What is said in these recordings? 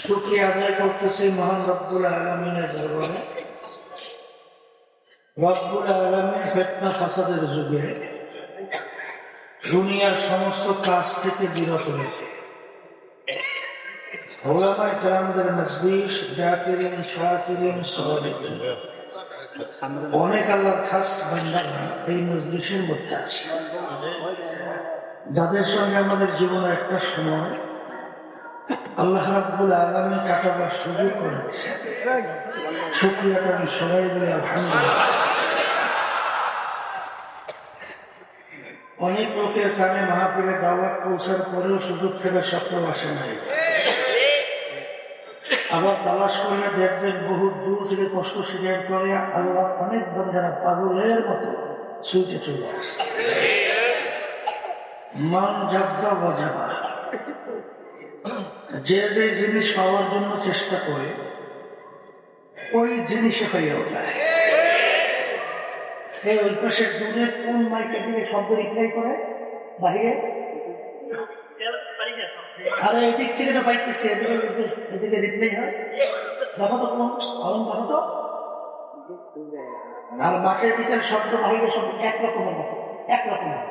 শুকরিয়া আদায় করতেছি মহান রব্বুল আলামিনের দরবারে। রব্বুল আলামিন ফিতনা ফাসাদের যুগে দুনিয়ার সমস্ত কাজ থেকে বিরত রেখে ওলামায়ে কেরামদের মজলিস, জাকিরিন, শাকিরিন, সালিহিন, অনেক আল্লাহর খাস বান্দারা এই মজলিসের মধ্যে আছে, যাদের সঙ্গে আমাদের জীবনের একটা সময় আল্লাহ রাব্বুল আলামিন কাটাবার সুযোগ করেছে। শুকরিয়া আমি সবাই বলে আলহামদুলিল্লাহ। অনেক লোকের কানে মাহফিলে দাওয়াত পৌঁছার পরেও সুযোগ থেকে সফল আসে নাই। আবার তালাশ করলে দেখবেন বহু দূর থেকে কষ্ট স্বীকার করে আল্লাহ অনেক বান্দারা পাগলের মতো ছুটে চলে আসছে। মান যাত্রা বাজাবা, যে যে জিনিস পাওয়ার জন্য চেষ্টা করে ওই জিনিসে পাইয়াও যায়। ওই পাশে দূরে কোন মাইকে দিয়ে শব্দ রিপ্লাই করে বাহিরে, আরে এদিক থেকে তো পাইতেছে, এদিকে রিপ্লাই হয়। দেখো তো কোন ফলন, দেখো তো। আর মাঠের ভিতরে শব্দ বাহিরে শব্দ একরকমের মতো, একরকমের।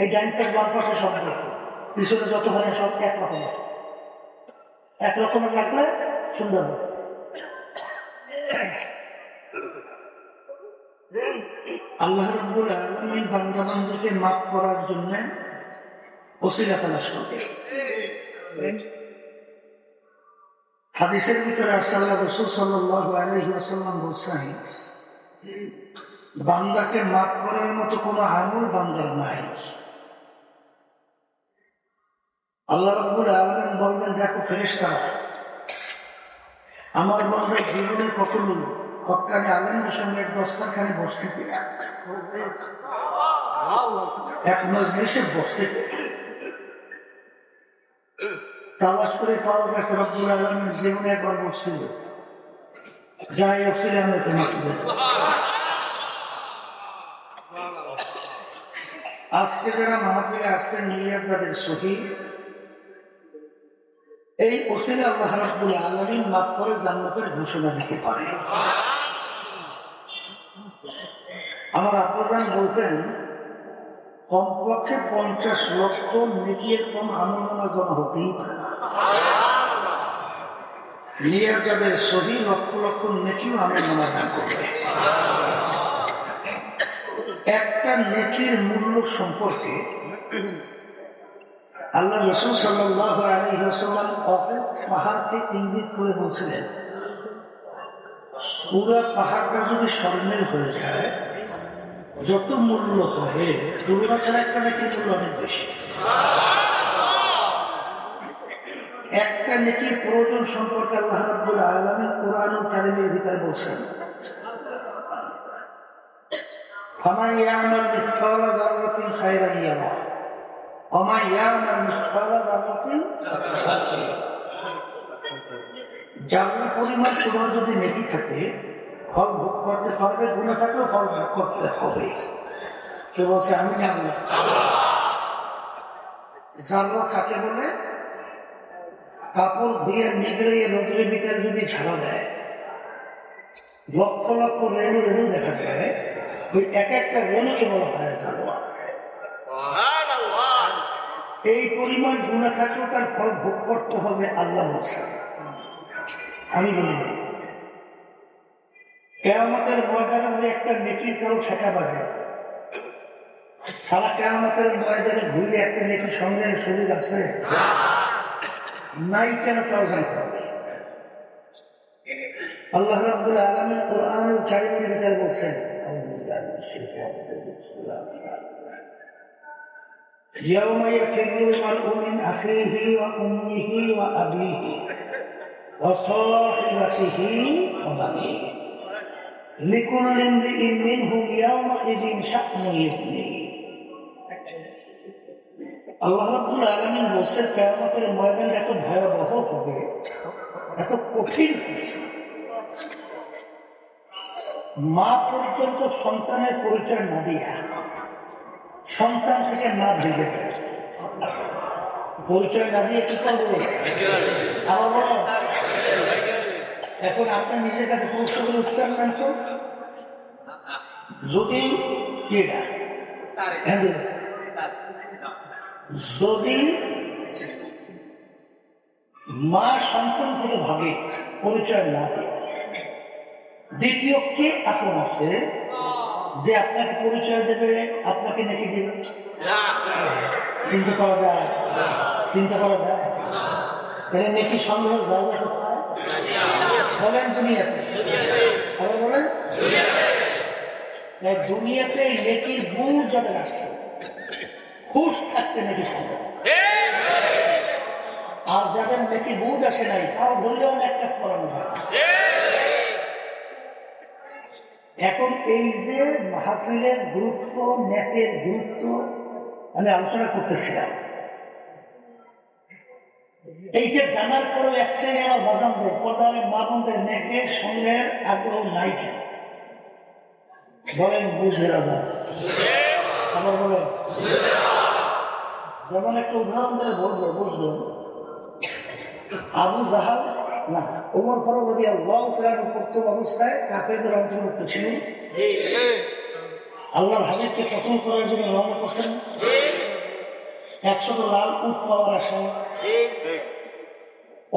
এই ডাইনটার বাম পাশে শব্দ, পিছনে যত ধরনের শব্দ একরকমের, একরকমের লাগলে সুন্দর। আল্লাহ রাব্বুল আলামিন বান্দা-বান্দীকে মাফ করার জন্য ওসিলা তালাশ করে। হাদিসের ভিতরে আল্লাহ রাসূল সাল্লাল্লাহু আলাইহি ওয়াসাল্লাম বলেছেন, বান্দাকে মাফ করার মতো কোনো আমল বান্দার নাই। আল্লাহ রাব্বুল আলামিন বলবেন, দেখো ফেরেশতারা, আমার বান্দার জীবনের কখনো হক্কানি আলেমের সঙ্গে এক দস্তারখানে বসতে পেরে, এক মজলিসে বসতে পেরে তালাশ করে পাওয়া গেছে রব্বুল আলামিন জীবনে একবার বসছিল। যাই অফিলে আমাকে মাফ করে দেব। আজকে যারা মাহফিলে আসছেন নিয়াদের সহিত, এই ওসিলে আল্লাহ রাব্বুল আলামিন মাফ করে জান্নাতের ঘোষণা দিতে পারে। আমার আব্বাজান বলতেন, কমপক্ষে 50 লক্ষ নেকির কম আমলনামা জমা হতেই পারে না। নিয়াদের সহি লক্ষ লক্ষ নেকিও আমলনামা দান করবে। একটা নেকির মূল্য সম্পর্কে আল্লাহ রাসূল সাল্লাল্লাহু আলাইহি ওয়াসাল্লাম পাহাড়কে ইঙ্গিত করে বলছিলেন, পুরো পাহাড়টা যদি স্বর্ণের হয়ে যায়, যত মূল্য হবে তুলনা ছাড়া একটা নেকির মূল্য অনেক বেশি। একটা নেকির প্রয়োজন সম্পর্কে আল্লাহ রাব্বুল আলামিন কুরআনুল কারীমের ভিতরে বলছেন, ফামান ইয়ামাল মিসকালা যাররাতিন খায়রান ইয়ারা ওয়া মান ইয়ামাল মিসকালা যাররাতিন শাররান ইয়ারা। যারা পরিমাণ তোমার যদি নেকি থাকে, ফল ভোগ করতে পারবে, গুনাহ থাকলেও ফল ভোগ করতে হবে। কে বলছে? আমি না, আল্লাহ। জাররা কাকে বলে? কাপড় ধুয়ে নিগড়ে রোদের ভিতরে যদি ঝাড়া দেয়, লক্ষ লক্ষ রেণু রেণু দেখা যায়, ওই এক একটা রেণুকে বলা হয় জাররা। এই পরিমাণ গুনাহ থাকলেও তার ফল ভোগ করতে হবে আল্লাহ বলছেন। আমি বলি না, কিয়ামতের ময়দানে যদি একটা নেকির কারো ঠেকা বাজে, সারা কিয়ামতের ময়দানে ঘুরে একটা নেকির সঙ্গে সুযোগ আছে নাই? কেন কারো যাইতে হবে? আল্লাহ রাব্বুল আলামিন কুরআনুল কারীমের ভিতরে বলছেন, ইয়াউমা ইয়াফিরুল মারউ মিন আখিহি ওয়া উম্মিহি ওয়া আবিহি ওয়া সাহিবাতিহি ওয়া বানিহি লিকুল্লি ইমরিইন মিনহুম ইয়াউমাইযিন শা'নুন ইউগনিহি। আল্লাহ রাব্বুল আলামিন বলছেন, কিয়ামতের ময়দান এত ভয়াবহ হবে, এত কঠিন হবে, মা পর্যন্ত সন্তানের পরিচয় না দিয়া সন্তান থেকে না ভেঙে যাবে। পরিচয় না দিয়ে কি করবো? আবার এখন আপনার নিজের কাছে প্রশ্ন করে উত্তর নেন তো, যদি যদি মা সন্তান থেকে ভাবে পরিচয় না দেয়, দ্বিতীয় কে আপন আছে যে আপনাকে পরিচয় দেবে, আপনাকে নাকি দেবে? চিন্তা করা যায়? চিন্তা করা যায়? তাহলে নাকি সন্দেহ জায়গা কোথায়? বলেন দুনিয়াতে। আবার বলেন দুনিয়াতে নেকির মূল যাদের আসছে, খুশ থাকতে নাকি সন্দেহ। আর যাদের নেকি বুঝ আসে নাই তাও ধরলেও এক কাজ করানো হয়। এখন এই যে মাহফিলের গুরুত্ব, নেকের গুরুত্ব আমি আলোচনা করতেছিলাম, এইটা জানার পরে এক শ্রেণী আমার বাজানদের পর্দারে মা বোনদের নেকের সঙ্গে আগ্রহ নাই কেন? বলেন বুঝেরা না। আবার বলেন, যেমন একটা উদাহরণ দিয়ে বলবো, বুঝবেন। আবু জাহাল না ওমর ফারুক রাদিয়াল্লাহু তাআলা প্রথম অবস্থায় কাফেরদের অন্তর্ভুক্ত ছিল। আল্লাহর হাবিবকে কতল করার জন্য রওনা করছেন 100 লাল উট পাওয়ার আশায়।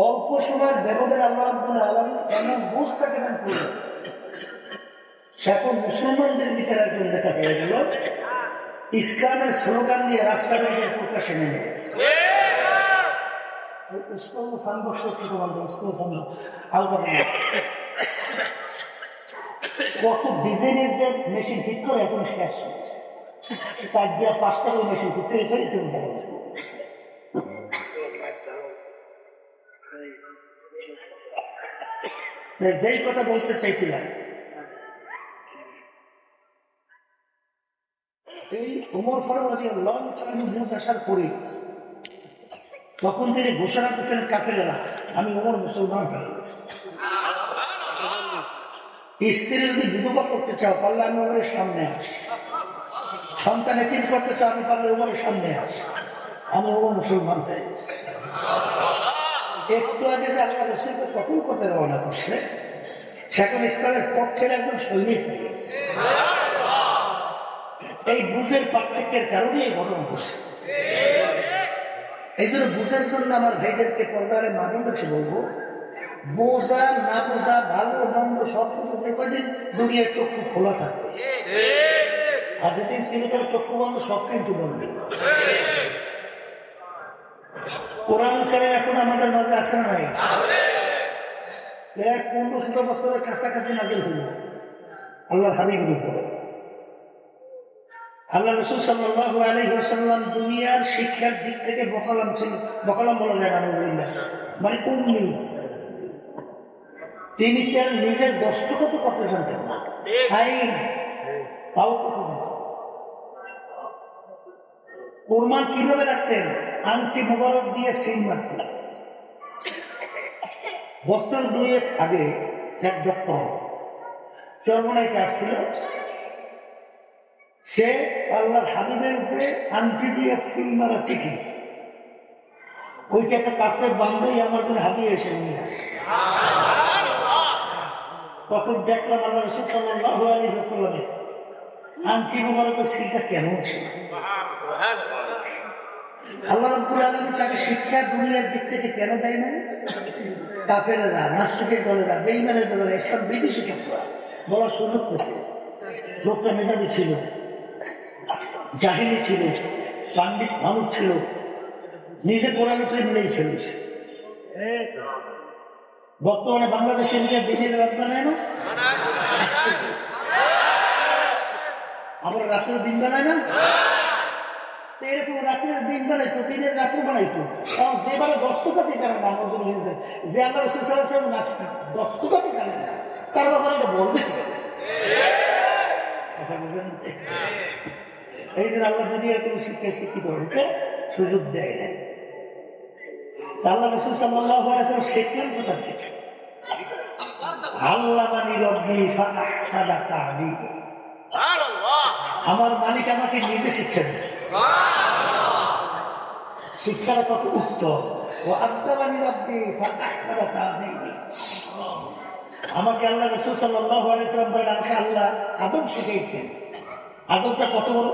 অল্প সময়ের ব্যবধানে আল্লাহ রাব্বুল আলামিন এমন বুঝ তাকে দান করলেন, এখন মুসলমানদের ভিতরে একজন নেতা হয়ে গেল, ইসলামের স্লোগান দিয়ে রাস্তাঘাটে প্রকাশে নেমে গেছে। কত ডিজাইনের যে মেশিন ঠিক করে এখন শেষ, তার দিয়ে 5টা মেশিন ঠিক করে ফেলে তুমি দেখো। যেই কথা বলতে চাইছিলাম, এই ওমর ফারুক রাদিয়াল্লাহু তাআলা বুঝ আসার পরে তখন তিনি ঘোষণা করছেন কাফেরেরা, আমি ওমর মুসলমান হয়ে গেছি। স্ত্রী যদি বিধবা করতে চাও পারলে আমি ওমরের সামনে আসি, সন্তান এতিম করতে চাও আমি পারলে ওমরের সামনে আসি, আমি ওমর মুসলমান হয়ে গেছি। একটু আগে যে আল্লাহ রাসূলকে কতল করতে রওনা করছে, সেখন ইসলামের পক্ষের একজন সৈনিক হয়ে গেছে। এই বুঝের পার্থক্যের কারণে এই ঘটনা ঘটছে। এই জন্য বুঝার জন্য আমার ভাইদেরকে পর্দারে মানুষদেরকে বলবো, বোঝা না বোঝা ভালো মন্দ সব কিছু যে কদিন দুনিয়ার চক্ষু খোলা থাকবে, আর যেদিন সিনেমার চক্ষু বন্ধ সব কিন্তু বলবে। কোরআন কারীম এখন আমাদের মাঝে আসে না নাই? প্রায় 15-16 বছরের কাছাকাছি নাজিল হল আল্লাহর হাবিবের উপরে। আল্লাহ রাসূল সাল্লাল্লাহু আলাইহি ওয়াসাল্লাম দুনিয়ার শিক্ষার দিক থেকে বকালাম ছিল, বকালাম বলা যায় না, মানে উম্মি। তিনি তার নিজের দস্তখত করতে জানতেন না, সাইন পাও করতে জানতেন। কোরবান কিভাবে রাখতেন? আংটি মোবারক দিয়ে সিল মারতেন। বছর 2 আগে এক ডক্টর চরমনাইতে আসছিল, সে আল্লাহর হাবিবের উপরে আংটি দিয়ে সিল মারা চিঠি, ওইটা একটা কাছের বান্ধবী আমার জন্য হাতিয়ে এসে নিয়ে আসে। তখন দেখলাম আল্লাহ রাসূল সাল্লাল্লাহু আলাইহি ওয়াসাল্লামের আংটি মোবারকের সিলটা কেমন ছিল। আল্লাহ রাব্বুল আলামিন তাকে শিক্ষা দুনিয়ার দিক থেকে কেন দেয় না? কাফেরেরা, নাস্তিকের দলেরা, বেঈমানের দলেরা, এসব বিদেশি চক্ররা বলার সুযোগ পেয়েছে। লোকটা মেধাবী ছিল, জাহিলি ছিল, পাণ্ডিত মানুষ ছিল, নিজে কোরআন নেই খেলেছে। বর্তমানে বাংলাদেশের নিয়ে দিনের রাত বানায় না, আবার রাত্রের দিন বানায় না। এরকম রাত্রের দিন বানাইতো, দিনের রাত্রে বানাইতো। কারণ যে বেলা দস্তকাতি কারণ না, আমার জন্য যে আল্লাহ রাসূল সাল্লাল্লাহু আলাইহি ওয়াসাল্লাম দস্তকাতি কারণ না, তার ব্যাপারে এটা বলবে কি কথা বুঝেন? এই জন্য আল্লাহ দুনিয়ার কোন শিক্ষায় শিক্ষিত হতে সুযোগ দেয় না। আল্লাহ রাসূল সাল্লাল্লাহু আলাইহি ওয়াসাল্লাম শিক্ষার কথা দেখে আল্লামানি রব্বি ফাআহসানা তা'লিম, আমার মালিক আমাকে নিজে শিক্ষা দিচ্ছে। শিক্ষার কত উত্তম। ও আদালানি রব্বি ফাআহসানা তা'লিম, আমাকে আল্লাহ রাসূল সাল্লাল্লাহু আলাইহি ওয়াসাল্লাম বলেন, আমাকে আল্লাহ আদব শিখিয়েছেন। আদবটা কত বড়